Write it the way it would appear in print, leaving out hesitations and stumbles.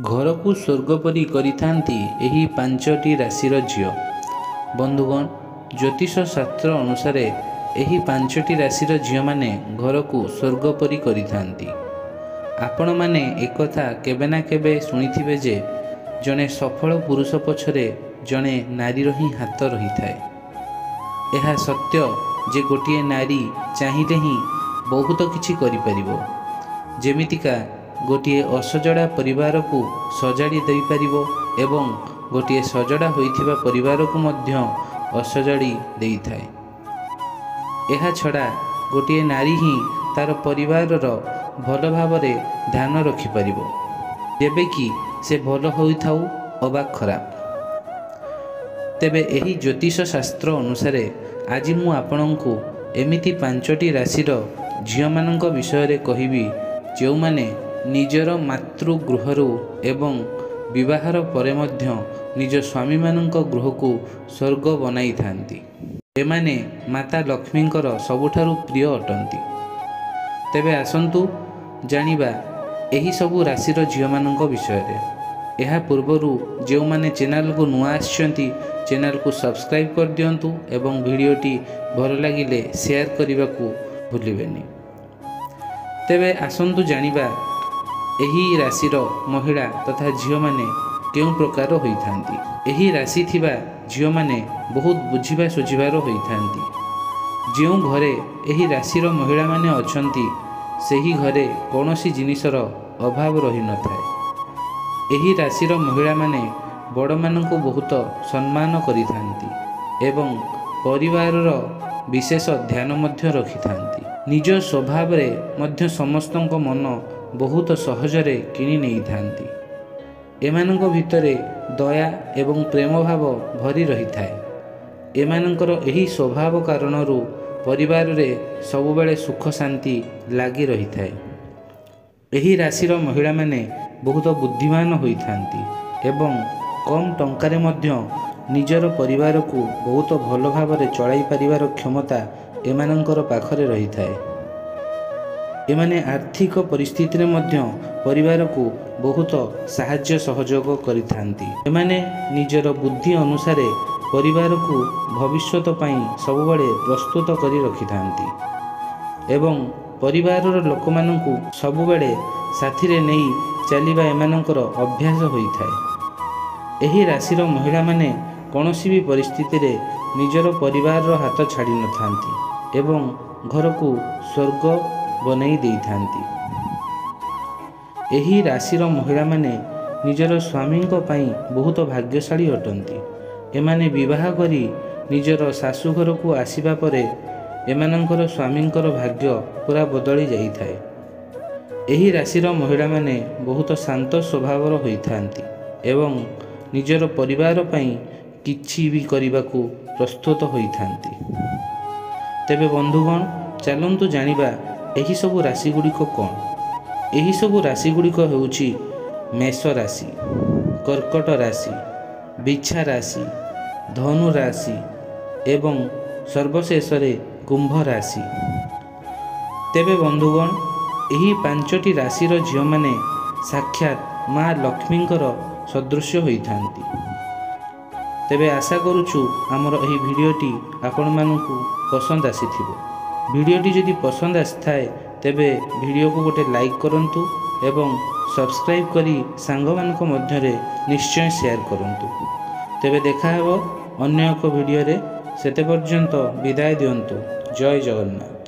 घर को स्वर्गपरी करिथांती एही पांचटी राशिर झियो। बंधुगण, ज्योतिष शास्त्र अनुसार एही पांचटी राशिर झियो माने घर को स्वर्गपरी करिथांती। आपण माने एकथा केबे ना केबे शुणिथिबे जे जने सफल पुरुष पछरे जने नारीर ही हाथ रही थाए। यह सत्य जे गोटिए नारी चाहिले ही बहुत किछि करि परिबो। जेमितिका गोटिए असजड़ा परिवार को सजाड़ी दे पारिबो एवं गोटिए सजड़ा होइथिबा परिवार को मध्य असजाड़ी देई थाए। एहा छड़ा गोटिए नारी ही तार परिवार भल भावरे ध्यान रखि पारिबो, जेबे कि से भल होइथाउ अबा खराब। तेबे एही ज्योतिष शास्त्र अनुसार आज मु आपणंकु एमिति पांचटी राशिर झियो मानंक विषय रे कहिबी जो माने निजर मातृगृहरु एवं विवाहर परे मध्य निज स्वामी मानंक गृह को स्वर्ग बनाई थांती। एमाने माता लक्ष्मींकर सबुठारु प्रिय अटंती। तेबे आसंतु जानिबा एही सबु राशिर झियो मानंक विषय रे। एहा पूर्वरु जो माने चैनल को नुआ आछंती चैनल को सब्सक्राइब कर दियंतु एवं वीडियोटी भल लागिले शेयर करने को भूलिबेनी। तेबे आसंतु जानिबा एही राशिर महिला तथा झियो माने केउं प्रकार होइथांती। एही राशि थिबा झियो माने बहुत बुझिबा सुझिबार होइथांती। जेउ घरे एही राशिर महिला माने अछंती सेही घरे कोनोसी जिनिसर अभाव रहि न थाए। एही राशिर महिला माने बड़ मानंको बहुत सम्मान करिथांती एवं परिवारर विशेष ध्यान मध्य रखिथांती। निज स्वभाव रे मध्य समस्तंको मन बहुत सहजरे किनी नहीं थांती। एमानंको भितरे दया एवं प्रेम भाव भरी रही थाए। एमानंकर एही स्वभाव कारणरू परिवार रे सबुबेले सुख शांति लागी रही थाए। एही राशिर महिला माने बहुत बुद्धिमान होई थांती एवं कम टंकारे मध्य निजर परिवार को बहुत भल भावरे चलाई परिवार क्षमता एमानंकर पाखरे रही थाए। एमाने आर्थिक परिस्थिति रे मध्य परिवार को बहुत साहाय्य सहयोग करिथांती। एमाने निजर बुद्धि अनुसार परिवार को भविष्यत पई सबुबेले प्रस्तुत करी रखिथांती एवं परिवार लोक माननकु सबुबेले साथी रे नेई चलिबा एमानंकर अभ्यास होई थाए। एही राशिर महिला माने कोनोसी भी परिस्थिति रे निजर परिवार रो हाथ छाड़ी न थांती एवं घर को स्वर्ग बनई देई थांती। एही राशिर महिला माने निजर स्वामी को पई बहुत भाग्यशाली अटंती। एमाने विवाह करी निजर शाशु घर को आसीबा परे एमानंकर स्वामींकर भाग्य पूरा बदली जाई थाए। एही राशिर महिला माने बहुत शांत स्वभावर होई थांती एवं निजर परिवार पई किछि भी करिबाकू प्रस्तुत होई थांती। तेबे बंधुगण, चलंतु जानिबा एही सबु राशि गुड़िक कौन। एही सबु राशि गुड़िक हेउछि मेष राशि, कर्कट राशि, बिच्छा राशि, धनु राशि एवं सर्वशेष रे कुंभ राशि। तेबे बंधुगण, एही पांचटी राशिर झियो माने साक्षात माँ लक्ष्मींकर सदृश्य होइथांती। तेबे आशा करुछु आमर एही भिडियोटी आपण मानकु पसंद आसीथिबो। भिडियोटी जदि पसंद आसीथाए तेबे भिडियो को गोटे लाइक करंतु एवं सब्सक्राइब करी सांग मानक मध्यरे निश्चय शेयर करंतु। तेबे देखा हेबो अन्य एक भिडियो रे। सेते पर्यंत विदाय दियंतु। जय जगन्नाथ।